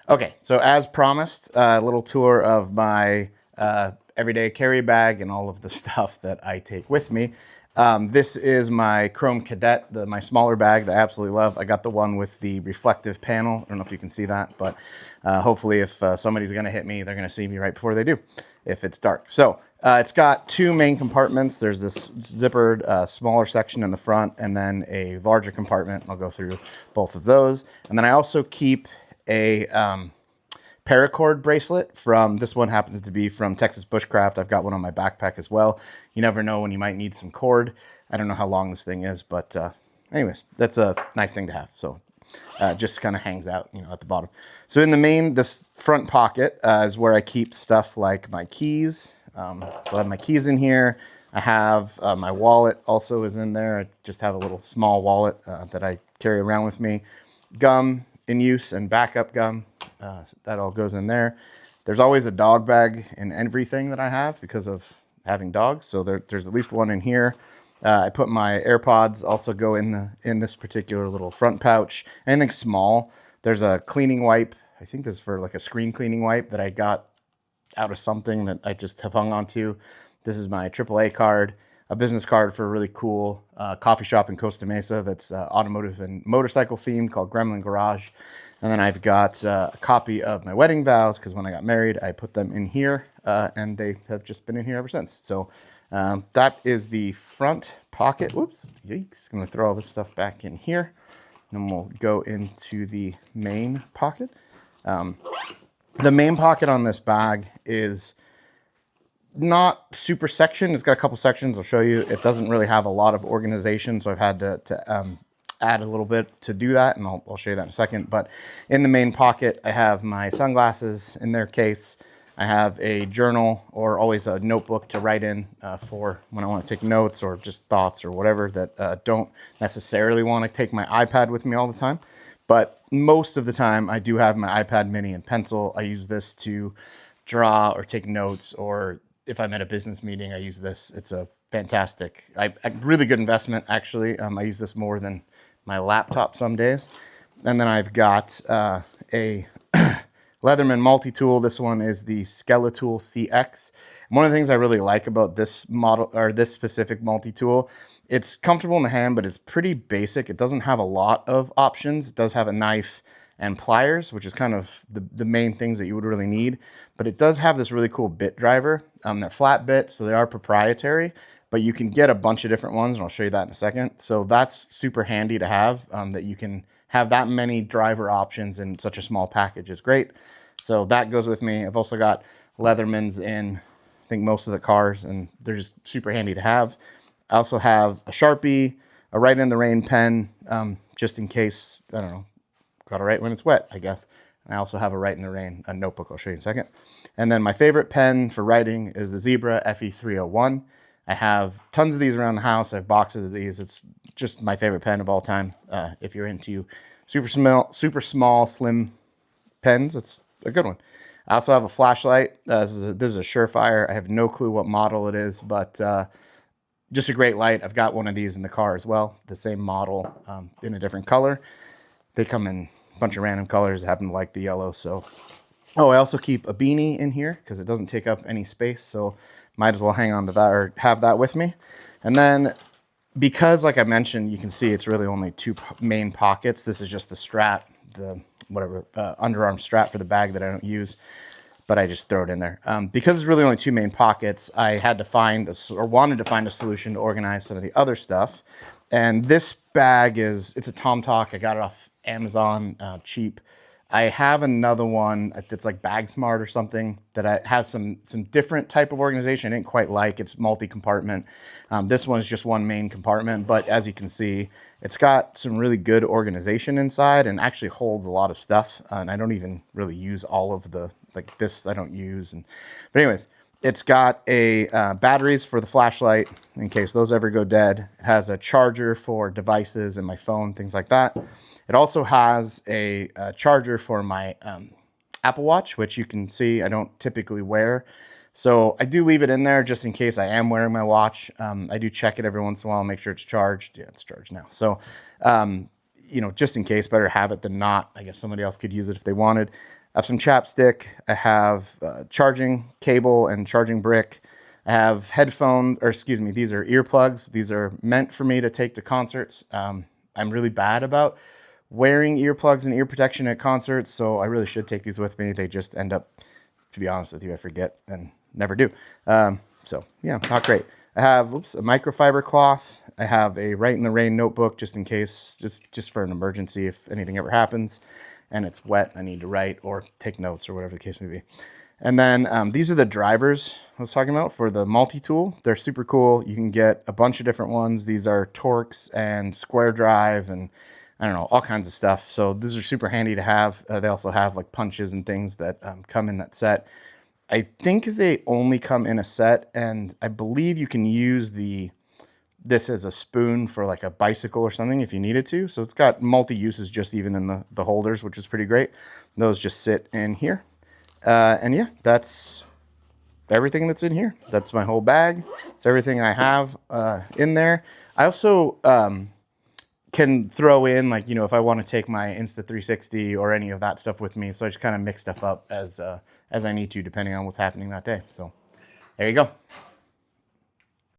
Okay, so as promised, a little tour of my everyday carry bag and all of the stuff that I take with me. This is my Chrome Kadet, my smaller bag that I absolutely love. I got the one with the reflective panel. I don't know if you can see that, but hopefully if somebody's going to hit me, they're going to see me right before they do, if it's dark. So it's got two main compartments. There's this zippered smaller section in the front and then a larger compartment. I'll go through both of those. And then I also keep a Paracord bracelet from, this one happens to be from Texas Bushcraft. I've got one on my backpack as well. You never know when you might need some cord. I don't know how long this thing is, but anyways, that's a nice thing to have. So just kind of hangs out, at the bottom. So in the main, this front pocket is where I keep stuff like my keys. So I have my keys in here. I have my wallet also is in there. I just have a little small wallet that I carry around with me. Gum in use and backup gum. That all goes in there. There's always a dog bag in everything that I have because of having dogs. So there's at least one in here. I put my AirPods also go in this particular little front pouch. Anything small. There's a cleaning wipe. I think this is for like a screen cleaning wipe that I got out of something that I just have hung on to. This is my AAA card, a business card for a really cool coffee shop in Costa Mesa that's automotive and motorcycle themed called Gremlin Garage. And then I've got a copy of my wedding vows because when I got married, I put them in here and they have just been in here ever since. So that is the front pocket. Whoops, yikes. I'm going to throw all this stuff back in here. And then we'll go into the main pocket. The main pocket on this bag is not super sectioned. It's got a couple sections I'll show you. It doesn't really have a lot of organization, so I've had to add a little bit to do that, and I'll show you that in a second. But in the main pocket, I have my sunglasses in their case. I have a journal or always a notebook to write in for when I want to take notes or just thoughts or whatever that don't necessarily want to take my iPad with me all the time. But most of the time, I do have my iPad mini and pencil. I use this to draw or take notes, or if I'm at a business meeting, I use this. It's a fantastic, a really good investment, actually. I use this more than my laptop some days. And then I've got a Leatherman multi-tool. This one is the Skeletool CX. One of the things I really like about this model, or this specific multi-tool, it's comfortable in the hand, but it's pretty basic. It doesn't have a lot of options. It does have a knife and pliers, which is kind of the main things that you would really need. But it does have this really cool bit driver. They're flat bits, so they are proprietary, but you can get a bunch of different ones, and I'll show you that in a second. So that's super handy to have, that you can have that many driver options in such a small package is great. So that goes with me. I've also got Leathermans in, I think, most of the cars, and they're just super handy to have. I also have a Sharpie, a Write in the Rain pen, just in case, I don't know, got to write when it's wet, I guess. I also have a Write in the Rain, a notebook I'll show you in a second. And then my favorite pen for writing is the Zebra FE301. I have tons of these around the house. I have boxes of these. It's just my favorite pen of all time. If you're into super small, slim pens, it's a good one. I also have a flashlight. This is a Surefire. I have no clue what model it is, but just a great light. I've got one of these in the car as well, the same model in a different color. They come in a bunch of random colors. I happen to like the yellow, so. Oh, I also keep a beanie in here because it doesn't take up any space, so might as well hang on to that or have that with me. And then because, like I mentioned, you can see it's really only two main pockets. This is just the strap, the whatever underarm strap for the bag that I don't use, but I just throw it in there. Because it's really only two main pockets, I had to find wanted to find a solution to organize some of the other stuff. And this bag it's a tomotoc. I got it off Amazon, cheap. I have another one that's like Bag Smart or something that has some different type of organization I didn't quite like. It's multi-compartment. This one is just one main compartment, but as you can see, it's got some really good organization inside and actually holds a lot of stuff. And I don't even really use all of the, like this I don't use. But anyways, it's got a batteries for the flashlight in case those ever go dead. It has a charger for devices and my phone, things like that. It also has a charger for my Apple Watch, which you can see I don't typically wear. So I do leave it in there just in case I am wearing my watch. I do check it every once in a while, make sure it's charged. Yeah, it's charged now. So you know, just in case, better have it than not. I guess somebody else could use it if they wanted. I have some chapstick. I have charging cable and charging brick. I have headphones, or excuse me, these are earplugs. These are meant for me to take to concerts. I'm really bad about wearing earplugs and ear protection at concerts, so I really should take these with me. They just end up, to be honest with you, I forget and never do. So yeah, not great. I have, a microfiber cloth. I have a Write in the Rain notebook just in case, just for an emergency if anything ever happens and it's wet, I need to write or take notes or whatever the case may be. And then these are the drivers I was talking about for the multi-tool. They're super cool. You can get a bunch of different ones. These are Torx and Square Drive and I don't know, all kinds of stuff. So these are super handy to have. They also have like punches and things that come in that set. I think they only come in a set, and I believe you can use this as a spoon for like a bicycle or something if you needed to. So it's got multi-uses just even in the holders, which is pretty great. Those just sit in here. And yeah, that's everything that's in here. That's my whole bag. It's everything I have in there. I also can throw in, like, you know, if I want to take my Insta360 or any of that stuff with me. So I just kind of mix stuff up as I need to, depending on what's happening that day. So there you go.